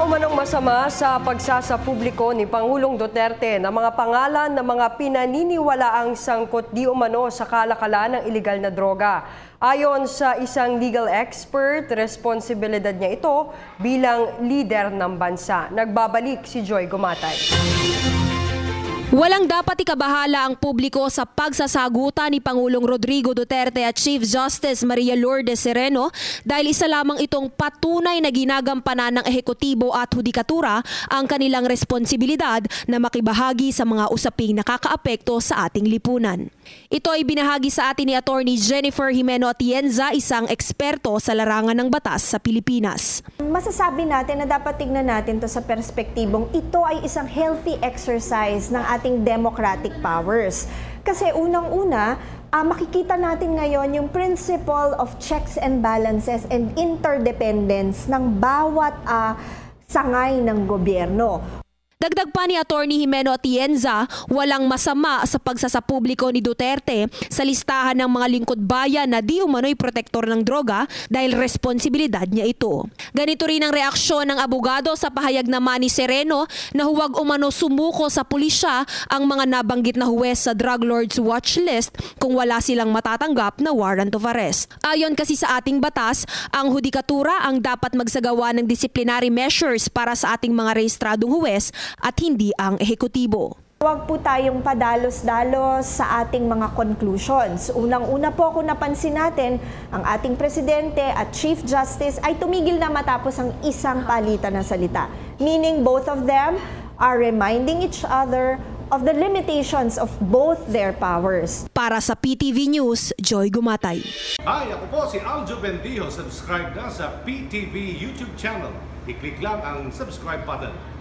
umanong masama sa pagsasapubliko ni Pangulong Duterte na mga pangalan ng mga pinaniniwalaang sangkot di umano sa kalakalan ng ilegal na droga. Ayon sa isang legal expert, responsibilidad niya ito bilang lider ng bansa. Nagbabalik si Joy Gumatay. Walang dapat ikabahala ang publiko sa pagsasagutan ni Pangulong Rodrigo Duterte at Chief Justice Maria Lourdes Sereno dahil isa lamang itong patunay na ginagampanan ng ehekutibo at hudikatura ang kanilang responsibilidad na makibahagi sa mga usaping nakakaapekto sa ating lipunan. Ito ay binahagi sa atin ni Attorney Jennifer Jimeno Atienza, isang eksperto sa larangan ng batas sa Pilipinas. Masasabi natin na dapat tignan natin to sa perspektibong ito ay isang healthy exercise ng ating democratic powers. Kasi unang-una, makikita natin ngayon yung principle of checks and balances and interdependence ng bawat sangay ng gobyerno. Dagdag pa ni Attorney Jimeno Atienza, walang masama sa pagsasapubliko ni Duterte sa listahan ng mga lingkod bayan na di umano'y protektor ng droga dahil responsibilidad niya ito. Ganito rin ang reaksyon ng abogado sa pahayag naman ni Sereno na huwag umano sumuko sa pulisya ang mga nabanggit na huwes sa Drug Lords Watch List kung wala silang matatanggap na warrant of arrest. Ayon kasi sa ating batas, ang hudikatura ang dapat magsagawa ng disciplinary measures para sa ating mga rehistradong huwes at hindi ang ehekutibo. Huwag po tayong padalos-dalos sa ating mga conclusions. Unang-una po kung napansin natin, ang ating Presidente at Chief Justice ay tumigil na matapos ang isang palitan ng salita. Meaning both of them are reminding each other of the limitations of both their powers. Para sa PTV News, Joy Gumatay. Hi, ako po si Aljo Bendijo. Subscribe na sa PTV YouTube channel. I-click lang ang subscribe button.